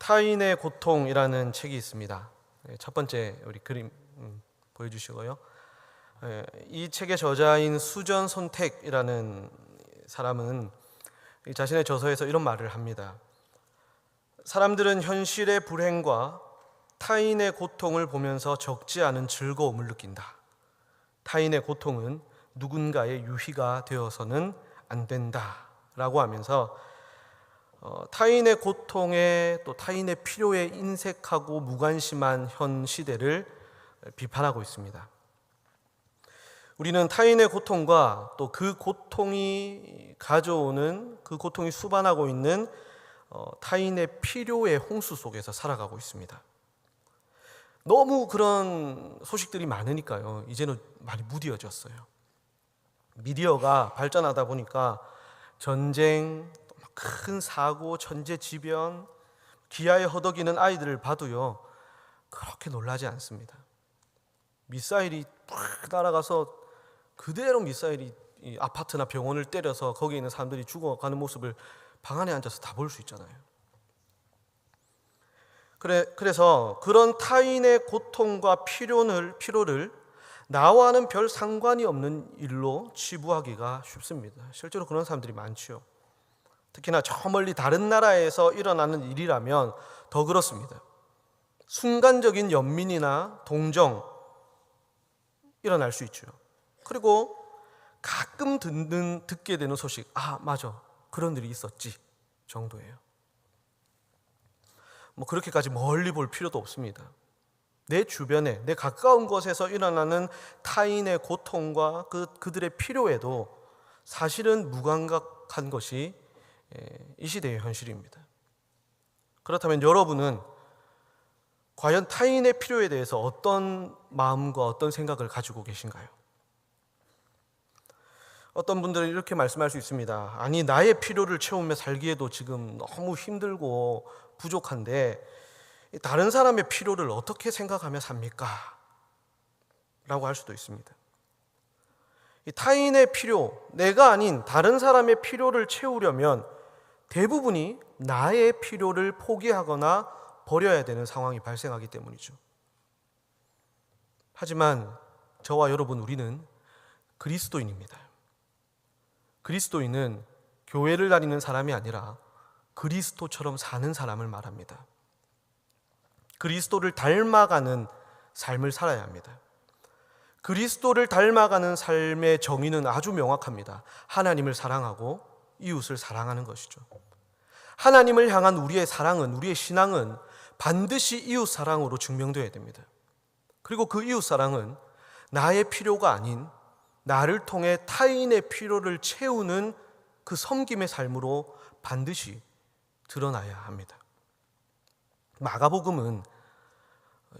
타인의 고통이라는 책이 있습니다. 첫 번째 우리 그림 보여주시고요. 이 책의 저자인 수전 손택이라는 사람은 자신의 저서에서 이런 말을 합니다. 사람들은 현실의 불행과 타인의 고통을 보면서 적지 않은 즐거움을 느낀다. 타인의 고통은 누군가의 유희가 되어서는 안 된다 라고 하면서 타인의 고통에 또 타인의 필요에 인색하고 무관심한 현 시대를 비판하고 있습니다. 우리는 타인의 고통과 또 그 고통이 가져오는, 그 고통이 수반하고 있는 타인의 필요의 홍수 속에서 살아가고 있습니다. 너무 그런 소식들이 많으니까요, 이제는 많이 무뎌졌어요. 미디어가 발전하다 보니까 전쟁, 큰 사고, 천재지변, 기아에 허덕이는 아이들을 봐도요 그렇게 놀라지 않습니다. 미사일이 팍 날아가서 그대로 미사일이 이 아파트나 병원을 때려서 거기에 있는 사람들이 죽어가는 모습을 방 안에 앉아서 다 볼 수 있잖아요. 그래서 그런 타인의 고통과 피로를 나와는 별 상관이 없는 일로 치부하기가 쉽습니다. 실제로 그런 사람들이 많죠. 특히나 저 멀리 다른 나라에서 일어나는 일이라면 더 그렇습니다. 순간적인 연민이나 동정 일어날 수 있죠. 그리고 가끔 듣게 되는 소식, 아 맞아, 그런 일이 있었지 정도예요. 그렇게까지 멀리 볼 필요도 없습니다. 내 주변에, 내 가까운 곳에서 일어나는 타인의 고통과 그들의 필요에도 사실은 무감각한 것이 이 시대의 현실입니다. 그렇다면 여러분은 과연 타인의 필요에 대해서 어떤 마음과 어떤 생각을 가지고 계신가요? 어떤 분들은 이렇게 말씀할 수 있습니다. 아니, 나의 필요를 채우며 살기에도 지금 너무 힘들고 부족한데 다른 사람의 필요를 어떻게 생각하며 삽니까? 라고 할 수도 있습니다. 이 타인의 필요, 내가 아닌 다른 사람의 필요를 채우려면 대부분이 나의 필요를 포기하거나 버려야 되는 상황이 발생하기 때문이죠. 하지만 저와 여러분, 우리는 그리스도인입니다. 그리스도인은 교회를 다니는 사람이 아니라 그리스도처럼 사는 사람을 말합니다. 그리스도를 닮아가는 삶을 살아야 합니다. 그리스도를 닮아가는 삶의 정의는 아주 명확합니다. 하나님을 사랑하고 이웃을 사랑하는 것이죠. 하나님을 향한 우리의 사랑은, 우리의 신앙은 반드시 이웃 사랑으로 증명되어야 됩니다. 그리고 그 이웃 사랑은 나의 필요가 아닌 나를 통해 타인의 필요를 채우는 그 섬김의 삶으로 반드시 드러나야 합니다. 마가복음은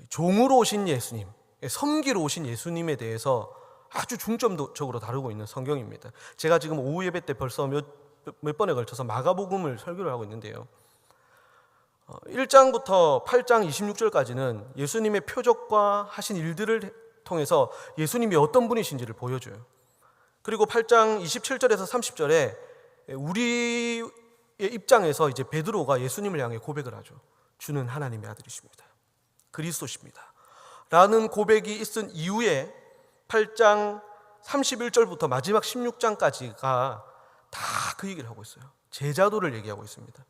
종으로 오신 예수님, 섬기러 오신 예수님에 대해서 아주 중점적으로 다루고 있는 성경입니다. 제가 지금 오후 예배 때 벌써 몇 번에 걸쳐서 마가복음을 설교를 하고 있는데요, 1장부터 8장 26절까지는 예수님의 표적과 하신 일들을 통해서 예수님이 어떤 분이신지를 보여줘요. 그리고 8장 27절에서 30절에 우리의 입장에서 이제 베드로가 예수님을 향해 고백을 하죠. 주는 하나님의 아들이십니다. 그리스도십니다. 라는 고백이 있은 이후에 8장 31절부터 마지막 16장까지가 다 그 얘기를 하고 있어요. 제자도를 얘기하고 있습니다.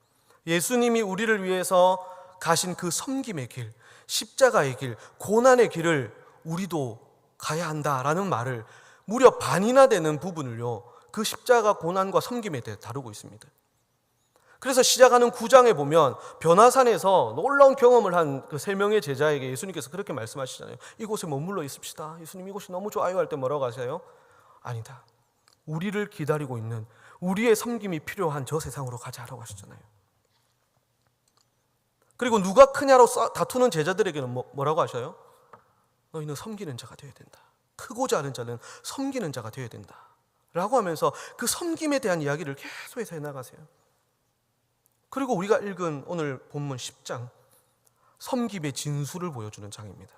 예수님이 우리를 위해서 가신 그 섬김의 길, 십자가의 길, 고난의 길을 우리도 가야 한다라는 말을 무려 반이나 되는 부분을요, 그 십자가 고난과 섬김에 대해 다루고 있습니다. 그래서 시작하는 9장에 보면 변화산에서 놀라운 경험을 한 그 3명의 제자에게 예수님께서 그렇게 말씀하시잖아요. 이곳에 머물러 있읍시다. 예수님, 이곳이 너무 좋아요 할 때 뭐라고 하세요? 아니다, 우리를 기다리고 있는, 우리의 섬김이 필요한 저 세상으로 가자라고 하셨잖아요. 그리고 누가 크냐로 다투는 제자들에게는 뭐라고 하셔요? 너희는 섬기는 자가 되어야 된다. 크고자 하는 자는 섬기는 자가 되어야 된다 라고 하면서 그 섬김에 대한 이야기를 계속해서 해나가세요. 그리고 우리가 읽은 오늘 본문 10장, 섬김의 진수를 보여주는 장입니다.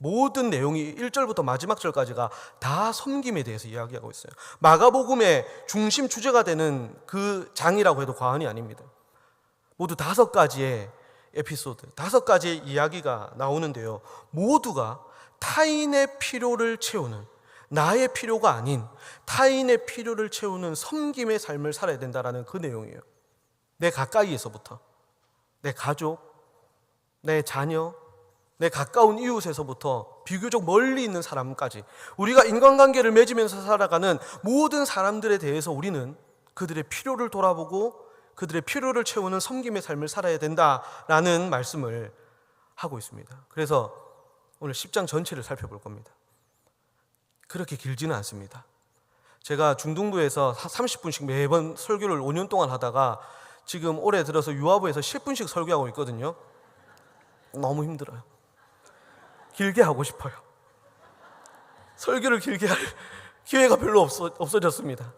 모든 내용이 1절부터 마지막 절까지가 다 섬김에 대해서 이야기하고 있어요. 마가복음의 중심 주제가 되는 그 장이라고 해도 과언이 아닙니다. 모두 5가지의 에피소드, 5가지 이야기가 나오는데요. 모두가 타인의 필요를 채우는, 나의 필요가 아닌 타인의 필요를 채우는 섬김의 삶을 살아야 된다는 그 내용이에요. 내 가까이에서부터, 내 가족, 내 자녀, 내 가까운 이웃에서부터 비교적 멀리 있는 사람까지 우리가 인간관계를 맺으면서 살아가는 모든 사람들에 대해서 우리는 그들의 필요를 돌아보고 그들의 필요를 채우는 섬김의 삶을 살아야 된다라는 말씀을 하고 있습니다. 그래서 오늘 10장 전체를 살펴볼 겁니다. 그렇게 길지는 않습니다. 제가 중등부에서 30분씩 매번 설교를 5년 동안 하다가 지금 올해 들어서 유아부에서 10분씩 설교하고 있거든요. 너무 힘들어요. 길게 하고 싶어요. 설교를 길게 할 기회가 별로 없어졌습니다.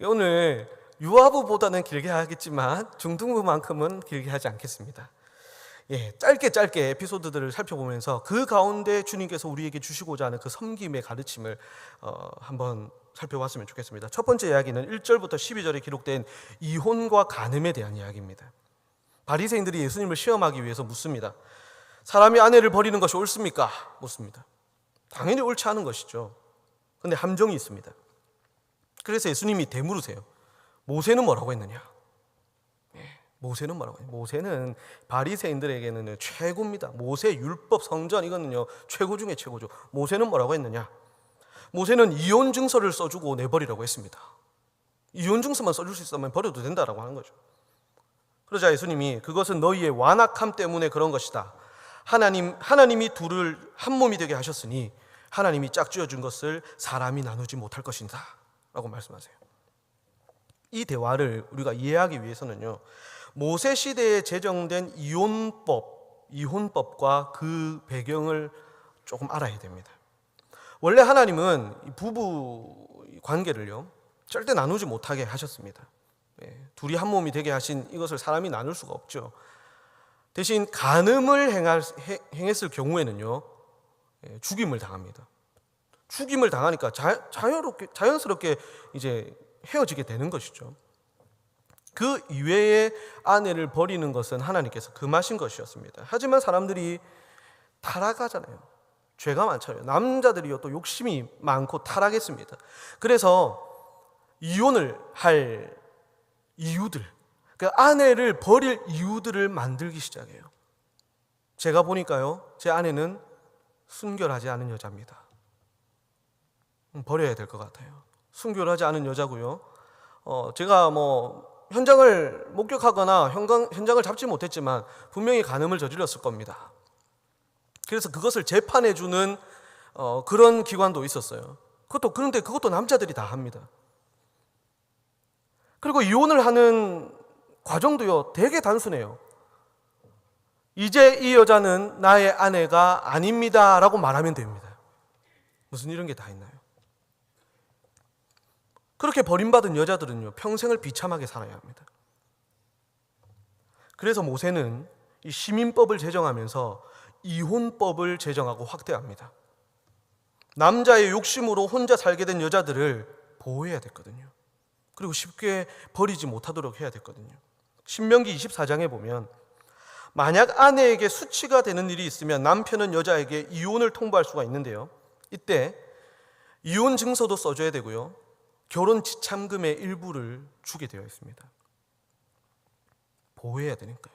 오늘 유아부보다는 길게 하겠지만 중등부만큼은 길게 하지 않겠습니다. 짧게 에피소드들을 살펴보면서 그 가운데 주님께서 우리에게 주시고자 하는 그 섬김의 가르침을 한번 살펴봤으면 좋겠습니다. 첫 번째 이야기는 1절부터 12절에 기록된 이혼과 간음에 대한 이야기입니다. 바리새인들이 예수님을 시험하기 위해서 묻습니다. 사람이 아내를 버리는 것이 옳습니까? 묻습니다. 당연히 옳지 않은 것이죠. 그런데 함정이 있습니다. 그래서 예수님이 되물으세요. 모세는 뭐라고 했느냐? 모세는 뭐라고 했느냐? 모세는 바리새인들에게는 최고입니다. 모세 율법 성전 이거는요 최고 중에 최고죠. 모세는 뭐라고 했느냐? 모세는 이혼 증서를 써주고 내버리라고 했습니다. 이혼 증서만 써줄 수 있으면 버려도 된다라고 하는 거죠. 그러자 예수님이 그것은 너희의 완악함 때문에 그런 것이다. 하나님이 둘을 한 몸이 되게 하셨으니 하나님이 짝지어 준 것을 사람이 나누지 못할 것이다 라고 말씀하세요. 이 대화를 우리가 이해하기 위해서는요 모세 시대에 제정된 이혼법과 그 배경을 조금 알아야 됩니다. 원래 하나님은 부부 관계를요 절대 나누지 못하게 하셨습니다. 둘이 한 몸이 되게 하신 이것을 사람이 나눌 수가 없죠. 대신 간음을 행했을 경우에는요 죽임을 당합니다. 죽임을 당하니까 자연스럽게 이제 헤어지게 되는 것이죠. 그 이외에 아내를 버리는 것은 하나님께서 금하신 것이었습니다. 하지만 사람들이 타락하잖아요. 죄가 많잖아요. 남자들이요 또 욕심이 많고 타락했습니다. 그래서 이혼을 할 이유들, 그 아내를 버릴 이유들을 만들기 시작해요. 제가 보니까요 제 아내는 순결하지 않은 여자입니다. 버려야 될 것 같아요. 순결하지 않은 여자고요. 제가 현장을 목격하거나 현장을 잡지 못했지만 분명히 간음을 저질렀을 겁니다. 그래서 그것을 재판해주는 그런 기관도 있었어요. 그런데 그것도 남자들이 다 합니다. 그리고 이혼을 하는 과정도요 되게 단순해요. 이제 이 여자는 나의 아내가 아닙니다 라고 말하면 됩니다. 무슨 이런 게 다 있나요? 그렇게 버림받은 여자들은요 평생을 비참하게 살아야 합니다. 그래서 모세는 이 시민법을 제정하면서 이혼법을 제정하고 확대합니다. 남자의 욕심으로 혼자 살게 된 여자들을 보호해야 됐거든요. 그리고 쉽게 버리지 못하도록 해야 됐거든요. 신명기 24장에 보면 만약 아내에게 수치가 되는 일이 있으면 남편은 여자에게 이혼을 통보할 수가 있는데요. 이때 이혼 증서도 써줘야 되고요. 결혼 지참금의 일부를 주게 되어 있습니다. 보호해야 되니까요.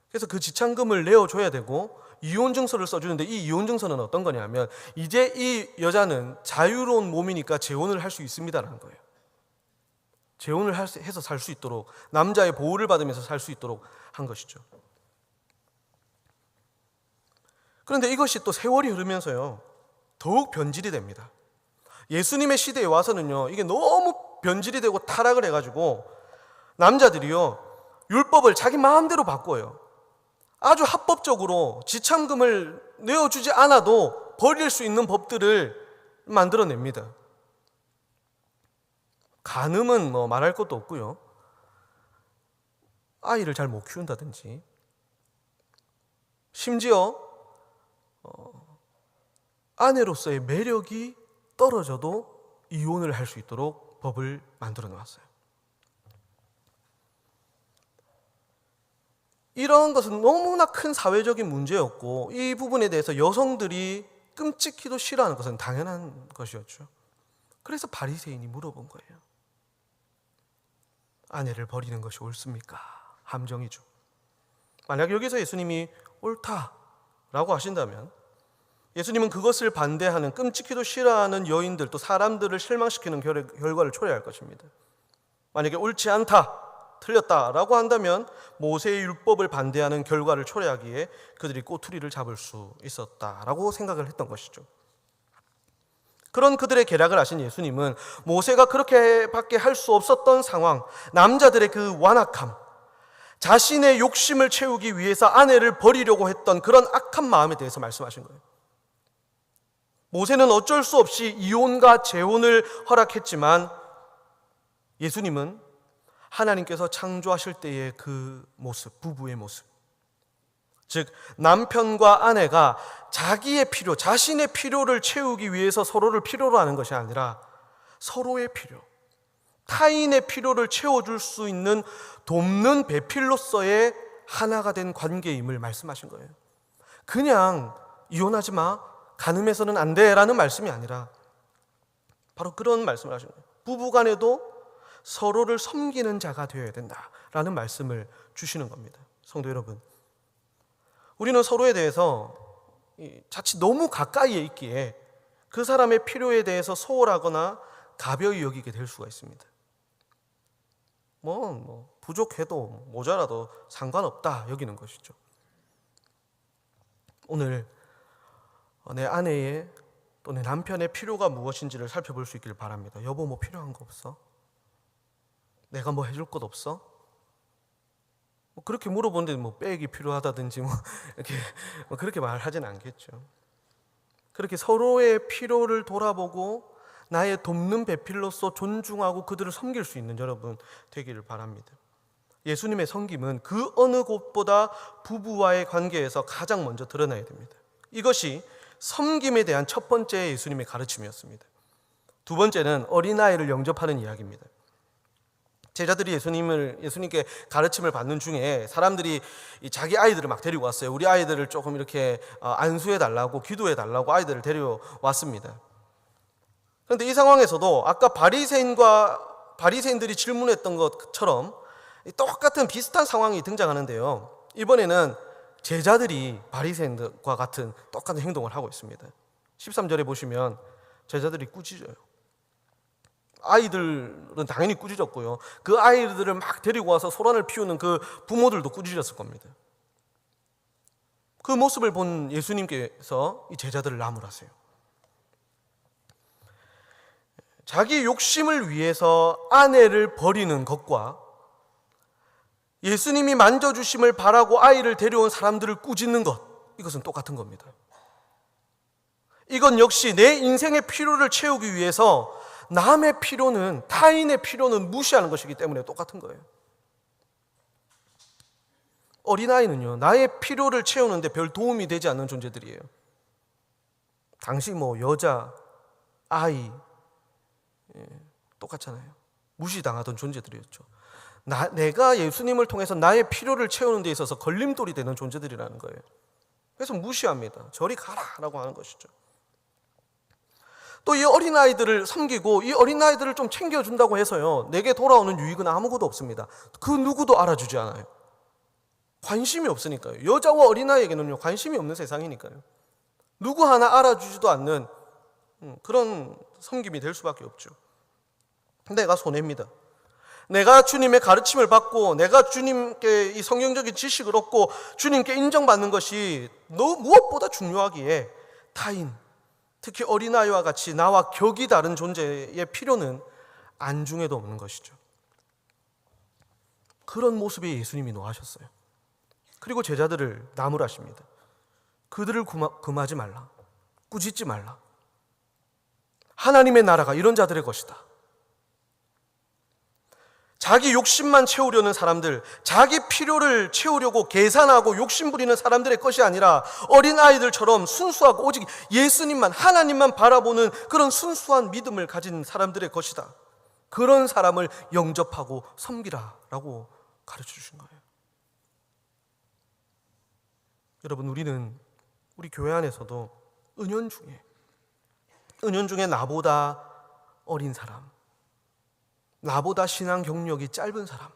그래서 그 지참금을 내어줘야 되고 이혼 증서를 써주는데 이 이혼 증서는 어떤 거냐면 이제 이 여자는 자유로운 몸이니까 재혼을 할 수 있습니다라는 거예요. 재혼을 해서 살 수 있도록 남자의 보호를 받으면서 살 수 있도록 한 것이죠. 그런데 이것이 또 세월이 흐르면서요 더욱 변질이 됩니다. 예수님의 시대에 와서는요 이게 너무 변질이 되고 타락을 해가지고 남자들이요 율법을 자기 마음대로 바꿔요. 아주 합법적으로 지참금을 내어주지 않아도 버릴 수 있는 법들을 만들어냅니다. 간음은 말할 것도 없고요. 아이를 잘 못 키운다든지 심지어 아내로서의 매력이 떨어져도 이혼을 할 수 있도록 법을 만들어 놓았어요. 이런 것은 너무나 큰 사회적인 문제였고 이 부분에 대해서 여성들이 끔찍히도 싫어하는 것은 당연한 것이었죠. 그래서 바리새인이 물어본 거예요. 아내를 버리는 것이 옳습니까? 함정이죠. 만약 여기서 예수님이 옳다라고 하신다면 예수님은 그것을 반대하는 끔찍히도 싫어하는 여인들 또 사람들을 실망시키는 결과를 초래할 것입니다. 만약에 옳지 않다, 틀렸다라고 한다면 모세의 율법을 반대하는 결과를 초래하기에 그들이 꼬투리를 잡을 수 있었다라고 생각을 했던 것이죠. 그런 그들의 계략을 아신 예수님은 모세가 그렇게밖에 할 수 없었던 상황, 남자들의 그 완악함, 자신의 욕심을 채우기 위해서 아내를 버리려고 했던 그런 악한 마음에 대해서 말씀하신 거예요. 모세는 어쩔 수 없이 이혼과 재혼을 허락했지만 예수님은 하나님께서 창조하실 때의 그 모습, 부부의 모습, 즉 남편과 아내가 자기의 필요, 자신의 필요를 채우기 위해서 서로를 필요로 하는 것이 아니라 서로의 필요, 타인의 필요를 채워줄 수 있는 돕는 배필로서의 하나가 된 관계임을 말씀하신 거예요. 그냥 이혼하지 마, 간음해서는 안 돼라는 말씀이 아니라 바로 그런 말씀을 하신 거예요. 부부간에도 서로를 섬기는 자가 되어야 된다라는 말씀을 주시는 겁니다. 성도 여러분, 우리는 서로에 대해서 자칫 너무 가까이에 있기에 그 사람의 필요에 대해서 소홀하거나 가벼이 여기게 될 수가 있습니다. 부족해도 모자라도 상관없다 여기는 것이죠. 오늘 내 아내의 또 내 남편의 필요가 무엇인지를 살펴볼 수 있기를 바랍니다. 여보, 뭐 필요한 거 없어? 내가 뭐 해줄 것 없어? 그렇게 물어보는데 백이 필요하다든지 이렇게 그렇게 말하지는 않겠죠. 그렇게 서로의 필요를 돌아보고 나의 돕는 배필로서 존중하고 그들을 섬길 수 있는 여러분 되기를 바랍니다. 예수님의 섬김은 그 어느 곳보다 부부와의 관계에서 가장 먼저 드러나야 됩니다. 이것이 섬김에 대한 첫 번째 예수님의 가르침이었습니다. 두 번째는 어린아이를 영접하는 이야기입니다. 제자들이 예수님께 가르침을 받는 중에 사람들이 자기 아이들을 막 데리고 왔어요. 우리 아이들을 조금 이렇게 안수해달라고, 기도해달라고 아이들을 데려왔습니다. 그런데 이 상황에서도 아까 바리새인들이 질문했던 것처럼 똑같은 비슷한 상황이 등장하는데요. 이번에는 제자들이 바리새인들과 같은 똑같은 행동을 하고 있습니다. 13절에 보시면 제자들이 꾸짖어요. 아이들은 당연히 꾸짖었고요. 그 아이들을 막 데리고 와서 소란을 피우는 그 부모들도 꾸짖었을 겁니다. 그 모습을 본 예수님께서 이 제자들을 나무라세요. 자기 욕심을 위해서 아내를 버리는 것과 예수님이 만져주심을 바라고 아이를 데려온 사람들을 꾸짖는 것, 이것은 똑같은 겁니다. 이건 역시 내 인생의 필요를 채우기 위해서 남의 필요는, 타인의 필요는 무시하는 것이기 때문에 똑같은 거예요. 어린아이는요, 나의 필요를 채우는데 별 도움이 되지 않는 존재들이에요. 당시 여자, 아이 똑같잖아요. 무시당하던 존재들이었죠. 내가 예수님을 통해서 나의 필요를 채우는 데 있어서 걸림돌이 되는 존재들이라는 거예요. 그래서 무시합니다. 저리 가라라고 하는 것이죠. 또 이 어린아이들을 섬기고 이 어린아이들을 좀 챙겨준다고 해서요, 내게 돌아오는 유익은 아무것도 없습니다. 그 누구도 알아주지 않아요. 관심이 없으니까요. 여자와 어린아이에게는요, 관심이 없는 세상이니까요. 누구 하나 알아주지도 않는 그런 섬김이 될 수밖에 없죠. 내가 손해입니다. 내가 주님의 가르침을 받고 내가 주님께 이 성경적인 지식을 얻고 주님께 인정받는 것이 무엇보다 중요하기에 타인, 특히 어린아이와 같이 나와 격이 다른 존재의 필요는 안중에도 없는 것이죠. 그런 모습에 예수님이 노하셨어요. 그리고 제자들을 나무라십니다. 그들을 금하지 말라, 꾸짖지 말라. 하나님의 나라가 이런 자들의 것이다. 자기 욕심만 채우려는 사람들, 자기 필요를 채우려고 계산하고 욕심부리는 사람들의 것이 아니라 어린아이들처럼 순수하고 오직 예수님만, 하나님만 바라보는 그런 순수한 믿음을 가진 사람들의 것이다. 그런 사람을 영접하고 섬기라라고 가르쳐 주신 거예요. 여러분, 우리 교회 안에서도 은연중에 나보다 어린 사람, 나보다 신앙 경력이 짧은 사람,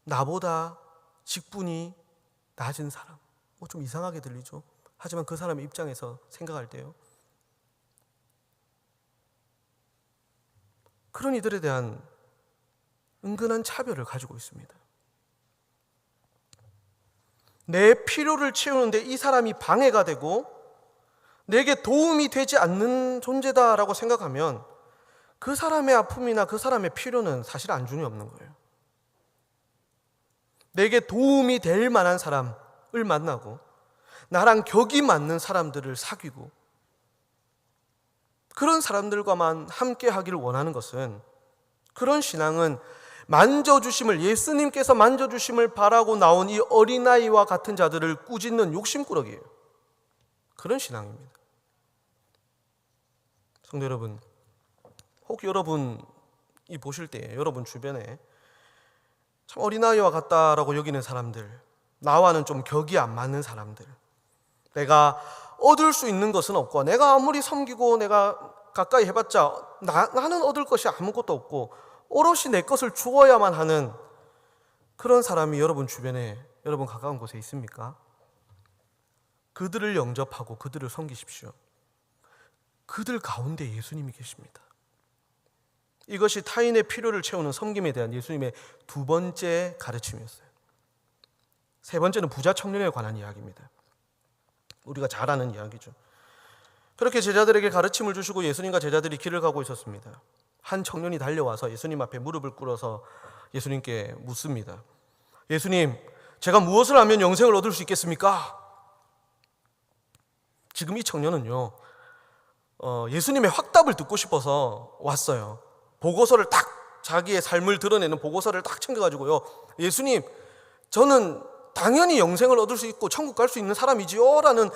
나보다 직분이 낮은 사람, 좀 이상하게 들리죠. 하지만 그 사람의 입장에서 생각할 때요, 그런 이들에 대한 은근한 차별을 가지고 있습니다. 내 필요를 채우는데 이 사람이 방해가 되고 내게 도움이 되지 않는 존재다라고 생각하면 그 사람의 아픔이나 그 사람의 필요는 사실 안중에 없는 거예요. 내게 도움이 될 만한 사람을 만나고 나랑 격이 맞는 사람들을 사귀고 그런 사람들과만 함께 하기를 원하는 것은, 그런 신앙은 만져주심을, 예수님께서 만져주심을 바라고 나온 이 어린아이와 같은 자들을 꾸짖는 욕심꾸러기예요. 그런 신앙입니다. 성도 여러분, 혹 여러분이 보실 때 여러분 주변에 참 어린아이와 같다라고 여기는 사람들, 나와는 좀 격이 안 맞는 사람들, 내가 얻을 수 있는 것은 없고 내가 아무리 섬기고 내가 가까이 해봤자 나는 얻을 것이 아무것도 없고 오롯이 내 것을 주어야만 하는 그런 사람이 여러분 주변에, 여러분 가까운 곳에 있습니까? 그들을 영접하고 그들을 섬기십시오. 그들 가운데 예수님이 계십니다. 이것이 타인의 필요를 채우는 섬김에 대한 예수님의 두 번째 가르침이었어요. 세 번째는 부자 청년에 관한 이야기입니다. 우리가 잘 아는 이야기죠. 그렇게 제자들에게 가르침을 주시고 예수님과 제자들이 길을 가고 있었습니다. 한 청년이 달려와서 예수님 앞에 무릎을 꿇어서 예수님께 묻습니다. 예수님, 제가 무엇을 하면 영생을 얻을 수 있겠습니까? 지금 이 청년은요, 예수님의 확답을 듣고 싶어서 왔어요. 보고서를 딱, 자기의 삶을 드러내는 보고서를 딱 챙겨가지고요, 예수님, 저는 당연히 영생을 얻을 수 있고 천국 갈 수 있는 사람이지요 라는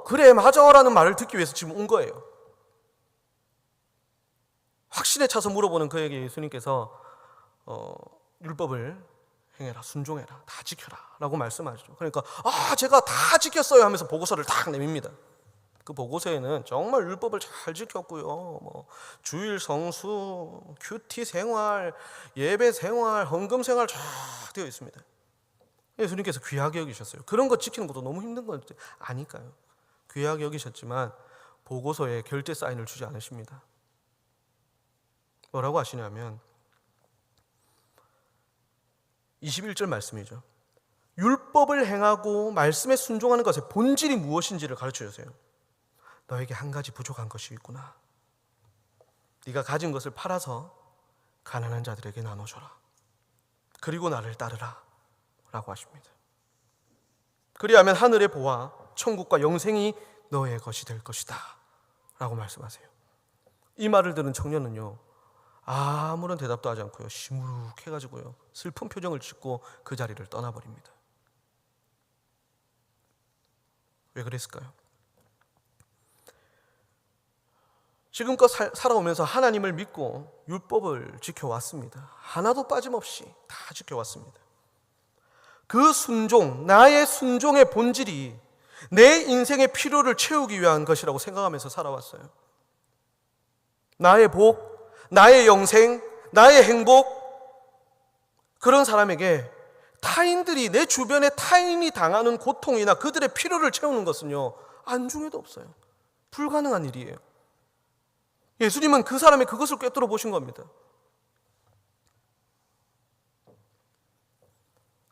그래 맞아 라는 말을 듣기 위해서 지금 온 거예요. 확신에 차서 물어보는 그에게 예수님께서 율법을 행해라, 순종해라, 다 지켜라 라고 말씀하시죠. 그러니까 제가 다 지켰어요 하면서 보고서를 딱 내밉니다. 그 보고서에는 정말 율법을 잘 지켰고요, 주일 성수, 큐티 생활, 예배 생활, 헌금 생활 쫙 되어 있습니다. 예수님께서 귀하게 여기셨어요. 그런 거 지키는 것도 너무 힘든 건 아니까요. 귀하게 여기셨지만 보고서에 결제 사인을 주지 않으십니다. 뭐라고 하시냐면 21절 말씀이죠. 율법을 행하고 말씀에 순종하는 것의 본질이 무엇인지를 가르쳐 주세요. 너에게 한 가지 부족한 것이 있구나. 네가 가진 것을 팔아서 가난한 자들에게 나눠줘라. 그리고 나를 따르라 라고 하십니다. 그리하면 하늘의 보화, 천국과 영생이 너의 것이 될 것이다 라고 말씀하세요. 이 말을 들은 청년은요, 아무런 대답도 하지 않고요, 시무룩해가지고요, 슬픈 표정을 짓고 그 자리를 떠나버립니다. 왜 그랬을까요? 지금껏 살아오면서 하나님을 믿고 율법을 지켜왔습니다. 하나도 빠짐없이 다 지켜왔습니다. 그 순종, 나의 순종의 본질이 내 인생의 필요를 채우기 위한 것이라고 생각하면서 살아왔어요. 나의 복, 나의 영생, 나의 행복, 그런 사람에게 타인들이, 내 주변에 타인이 당하는 고통이나 그들의 필요를 채우는 것은요, 안중에도 없어요. 불가능한 일이에요. 예수님은 그 사람의 그것을 꿰뚫어 보신 겁니다.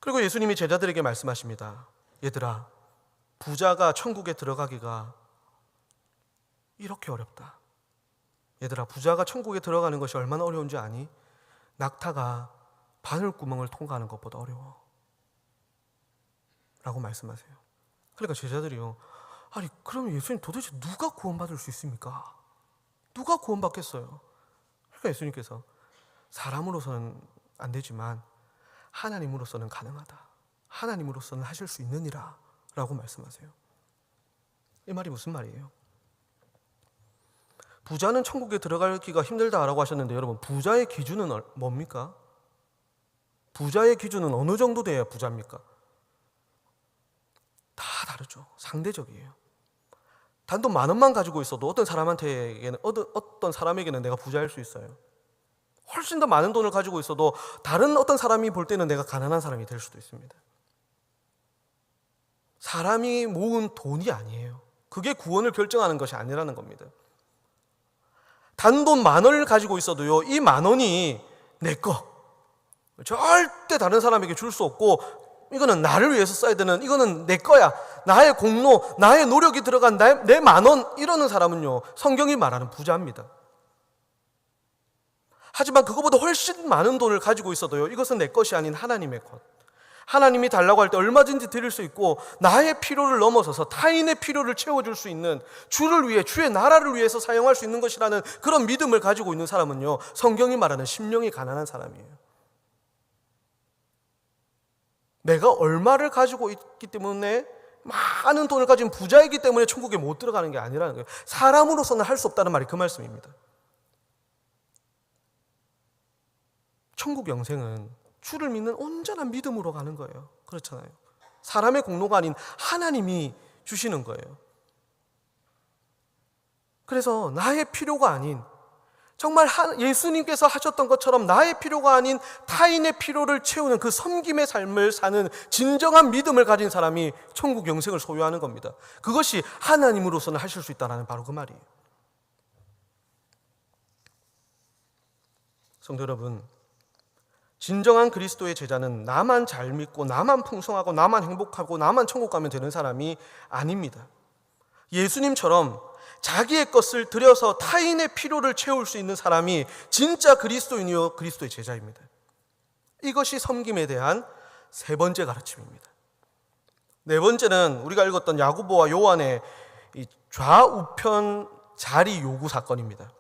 그리고 예수님이 제자들에게 말씀하십니다. 얘들아, 부자가 천국에 들어가기가 이렇게 어렵다. 얘들아, 부자가 천국에 들어가는 것이 얼마나 어려운지 아니? 낙타가 바늘구멍을 통과하는 것보다 어려워 라고 말씀하세요. 그러니까 제자들이요, 아니 그러면 예수님 도대체 누가 구원받을 수 있습니까? 누가 구원받겠어요? 그러니까 예수님께서 사람으로서는 안 되지만 하나님으로서는 가능하다. 하나님으로서는 하실 수 있느니라 라고 말씀하세요. 이 말이 무슨 말이에요? 부자는 천국에 들어가기가 힘들다라고 하셨는데, 여러분, 부자의 기준은 뭡니까? 부자의 기준은 어느 정도 돼야 부자입니까? 다르죠. 상대적이에요. 단돈 10,000원만 가지고 있어도 어떤 사람에게는 내가 부자일 수 있어요. 훨씬 더 많은 돈을 가지고 있어도 다른 어떤 사람이 볼 때는 내가 가난한 사람이 될 수도 있습니다. 사람이 모은 돈이 아니에요. 그게 구원을 결정하는 것이 아니라는 겁니다. 단돈 10,000원을 가지고 있어도요, 이 10,000원이 내 거, 절대 다른 사람에게 줄 수 없고, 이거는 나를 위해서 써야 되는, 이거는 내 거야, 나의 공로, 나의 노력이 들어간 내 10,000원, 이러는 사람은요, 성경이 말하는 부자입니다. 하지만 그거보다 훨씬 많은 돈을 가지고 있어도요, 이것은 내 것이 아닌 하나님의 것, 하나님이 달라고 할 때 얼마든지 드릴 수 있고, 나의 필요를 넘어서서 타인의 필요를 채워줄 수 있는, 주를 위해, 주의 나라를 위해서 사용할 수 있는 것이라는 그런 믿음을 가지고 있는 사람은요, 성경이 말하는 심령이 가난한 사람이에요. 내가 얼마를 가지고 있기 때문에, 많은 돈을 가진 부자이기 때문에 천국에 못 들어가는 게 아니라는 거예요. 사람으로서는 할 수 없다는 말이 그 말씀입니다. 천국 영생은 주를 믿는 온전한 믿음으로 가는 거예요. 그렇잖아요. 사람의 공로가 아닌 하나님이 주시는 거예요. 그래서 나의 필요가 아닌, 정말 예수님께서 하셨던 것처럼 나의 필요가 아닌 타인의 필요를 채우는 그 섬김의 삶을 사는 진정한 믿음을 가진 사람이 천국 영생을 소유하는 겁니다. 그것이 하나님으로서는 하실 수 있다는 바로 그 말이에요. 성도 여러분, 진정한 그리스도의 제자는 나만 잘 믿고 나만 풍성하고 나만 행복하고 나만 천국 가면 되는 사람이 아닙니다. 예수님처럼 자기의 것을 들여서 타인의 필요를 채울 수 있는 사람이 진짜 그리스도인이요 그리스도의 제자입니다. 이것이 섬김에 대한 세 번째 가르침입니다. 네 번째는 우리가 읽었던 야고보와 요한의 이 좌우편 자리 요구 사건입니다.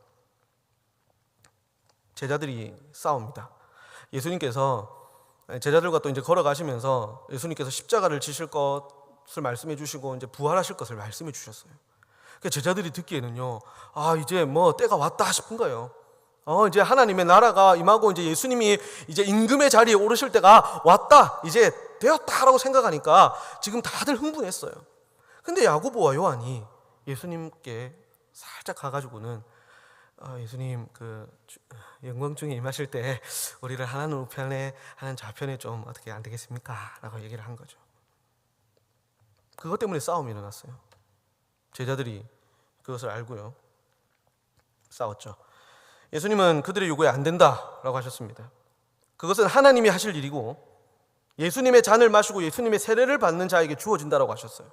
제자들이 싸웁니다. 예수님께서 제자들과 또 이제 걸어가시면서 예수님께서 십자가를 지실 것을 말씀해 주시고 이제 부활하실 것을 말씀해 주셨어요. 그러니까 제자들이 듣기에는요, 이제 뭐 때가 왔다 싶은 거예요. 이제 하나님의 나라가 임하고 이제 예수님이 이제 임금의 자리에 오르실 때가 왔다, 이제 되었다라고 생각하니까 지금 다들 흥분했어요. 근데 야고보와 요한이 예수님께 살짝 가가지고는 예수님 영광 중에 임하실 때 우리를 하나는 우편에 하나는 좌편에 좀 어떻게 안 되겠습니까? 라고 얘기를 한 거죠. 그것 때문에 싸움이 일어났어요. 제자들이 그것을 알고요, 싸웠죠. 예수님은 그들의 요구에 안 된다라고 하셨습니다. 그것은 하나님이 하실 일이고 예수님의 잔을 마시고 예수님의 세례를 받는 자에게 주어진다라고 하셨어요.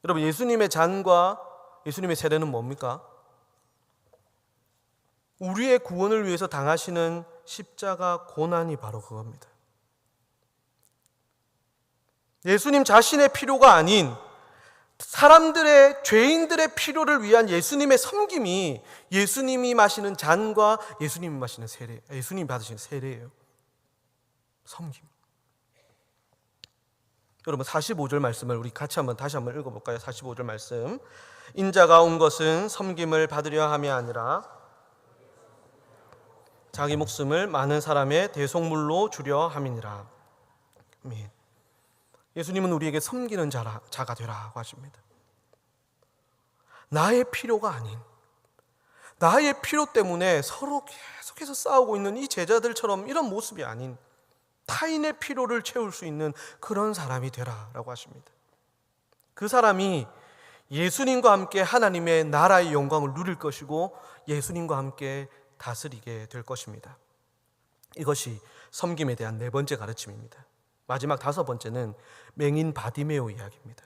여러분, 예수님의 잔과 예수님의 세례는 뭡니까? 우리의 구원을 위해서 당하시는 십자가 고난이 바로 그겁니다. 예수님 자신의 필요가 아닌 사람들의, 죄인들의 필요를 위한 예수님의 섬김이 예수님이 마시는 잔과 예수님이 마시는 세례, 예수님이 받으시는 세례예요. 섬김. 여러분, 45절 말씀을 우리 같이 다시 한번 읽어볼까요? 45절 말씀. 인자가 온 것은 섬김을 받으려 함이 아니라 자기 목숨을 많은 사람의 대속물로 주려 함이니라. 아멘. 예수님은 우리에게 섬기는 자가 되라고 하십니다. 나의 필요가 아닌, 나의 필요 때문에 서로 계속해서 싸우고 있는 이 제자들처럼 이런 모습이 아닌 타인의 필요를 채울 수 있는 그런 사람이 되라라고 하십니다. 그 사람이 예수님과 함께 하나님의 나라의 영광을 누릴 것이고 예수님과 함께 다스리게 될 것입니다. 이것이 섬김에 대한 네 번째 가르침입니다. 마지막 다섯 번째는 맹인 바디메오 이야기입니다.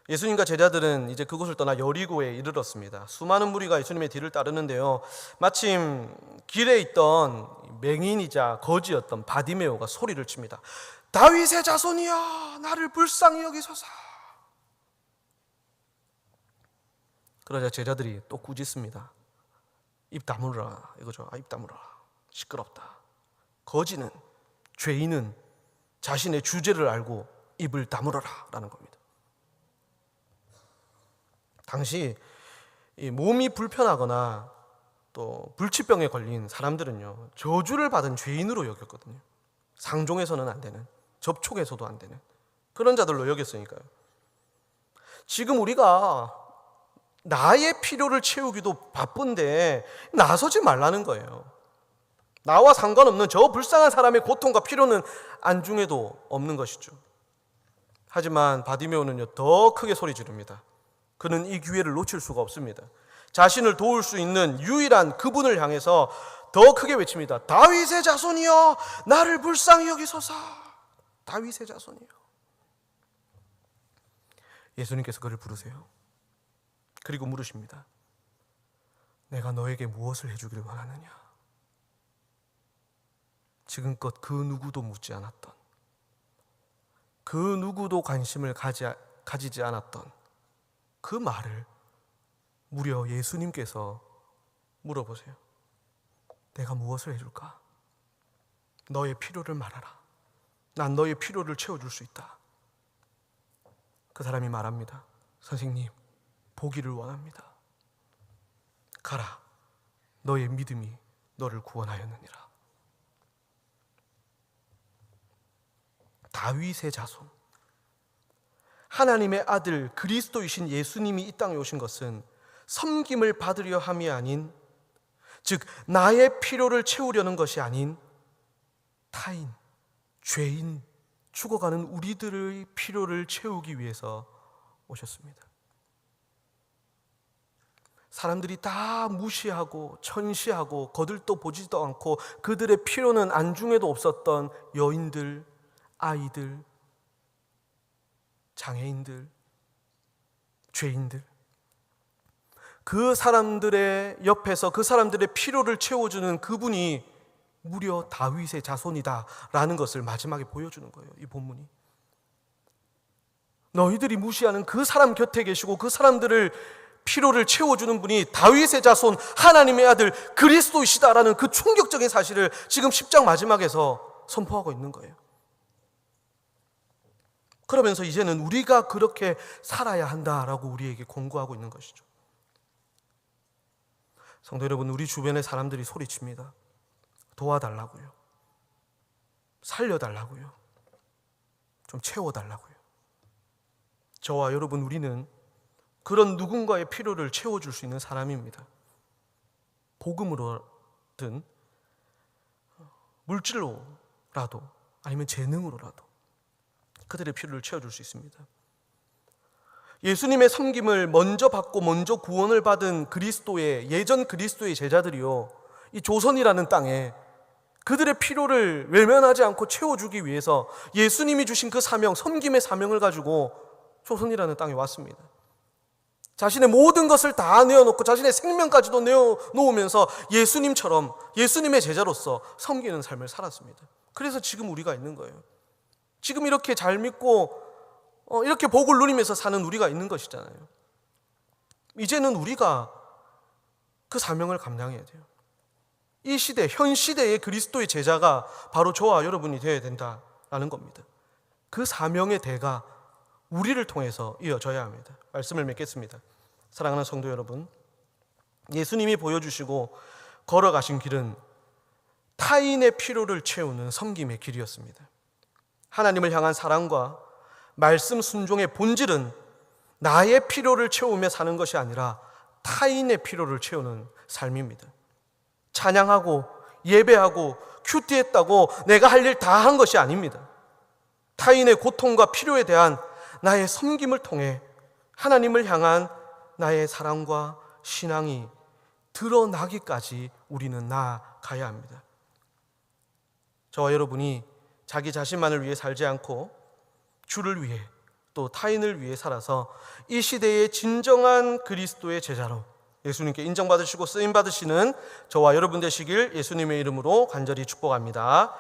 예수님과 제자들은 이제 그곳을 떠나 여리고에 이르렀습니다. 수많은 무리가 예수님의 뒤를 따르는데요, 마침 길에 있던 맹인이자 거지였던 바디메오가 소리를 칩니다. 다윗의 자손이여, 나를 불쌍히 여기소서. 그러자 제자들이 또 꾸짖습니다. 입 다물어라, 이거죠. 입 다물어라, 시끄럽다. 거지는, 죄인은 자신의 주제를 알고 입을 다물어라 라는 겁니다. 당시 몸이 불편하거나 또 불치병에 걸린 사람들은요, 저주를 받은 죄인으로 여겼거든요. 상종에서는 안 되는, 접촉에서도 안 되는 그런 자들로 여겼으니까요. 지금 우리가 나의 필요를 채우기도 바쁜데 나서지 말라는 거예요. 나와 상관없는 저 불쌍한 사람의 고통과 필요는 안중에도 없는 것이죠. 하지만 바디메오는요, 더 크게 소리 지릅니다. 그는 이 기회를 놓칠 수가 없습니다. 자신을 도울 수 있는 유일한 그분을 향해서 더 크게 외칩니다. 다윗의 자손이여, 나를 불쌍히 여기소서. 다윗의 자손이여. 예수님께서 그를 부르세요. 그리고 물으십니다. 내가 너에게 무엇을 해주기를 원하느냐? 지금껏 그 누구도 묻지 않았던, 그 누구도 관심을 가지지 않았던 그 말을 무려 예수님께서 물어보세요. 내가 무엇을 해줄까? 너의 필요를 말하라. 난 너의 필요를 채워줄 수 있다. 그 사람이 말합니다. 선생님, 보기를 원합니다. 가라. 너의 믿음이 너를 구원하였느니라. 다윗의 자손, 하나님의 아들 그리스도이신 예수님이 이 땅에 오신 것은 섬김을 받으려 함이 아닌, 즉 나의 필요를 채우려는 것이 아닌 타인, 죄인, 죽어가는 우리들의 필요를 채우기 위해서 오셨습니다. 사람들이 다 무시하고 천시하고 거들떠 보지도 않고 그들의 필요는 안중에도 없었던 여인들, 아이들, 장애인들, 죄인들, 그 사람들의 옆에서 그 사람들의 필요를 채워주는 그분이 무려 다윗의 자손이다라는 것을 마지막에 보여주는 거예요. 이 본문이. 너희들이 무시하는 그 사람 곁에 계시고 그 사람들을 필요를 채워주는 분이 다윗의 자손 하나님의 아들 그리스도이시다라는 그 충격적인 사실을 지금 10장 마지막에서 선포하고 있는 거예요. 그러면서 이제는 우리가 그렇게 살아야 한다라고 우리에게 권고하고 있는 것이죠. 성도 여러분, 우리 주변의 사람들이 소리칩니다. 도와달라고요. 살려달라고요. 좀 채워달라고요. 저와 여러분, 우리는 그런 누군가의 필요를 채워줄 수 있는 사람입니다. 복음으로든 물질로라도 아니면 재능으로라도 그들의 필요를 채워줄 수 있습니다. 예수님의 섬김을 먼저 받고 먼저 구원을 받은 그리스도의 예전 그리스도의 제자들이요, 이 조선이라는 땅에 그들의 필요를 외면하지 않고 채워주기 위해서 예수님이 주신 그 사명, 섬김의 사명을 가지고 조선이라는 땅에 왔습니다. 자신의 모든 것을 다 내어놓고 자신의 생명까지도 내어놓으면서 예수님처럼 예수님의 제자로서 섬기는 삶을 살았습니다. 그래서 지금 우리가 있는 거예요. 지금 이렇게 잘 믿고 이렇게 복을 누리면서 사는 우리가 있는 것이잖아요. 이제는 우리가 그 사명을 감당해야 돼요. 이 시대, 현 시대의 그리스도의 제자가 바로 저와 여러분이 되어야 된다라는 겁니다. 그 사명의 대가 우리를 통해서 이어져야 합니다. 말씀을 맺겠습니다. 사랑하는 성도 여러분, 예수님이 보여주시고 걸어가신 길은 타인의 필요를 채우는 섬김의 길이었습니다. 하나님을 향한 사랑과 말씀 순종의 본질은 나의 필요를 채우며 사는 것이 아니라 타인의 필요를 채우는 삶입니다. 찬양하고 예배하고 큐티했다고 내가 할 일 다 한 것이 아닙니다. 타인의 고통과 필요에 대한 나의 섬김을 통해 하나님을 향한 나의 사랑과 신앙이 드러나기까지 우리는 나아가야 합니다. 저와 여러분이 자기 자신만을 위해 살지 않고 주를 위해 또 타인을 위해 살아서 이 시대의 진정한 그리스도의 제자로 예수님께 인정받으시고 쓰임받으시는 저와 여러분 되시길 예수님의 이름으로 간절히 축복합니다.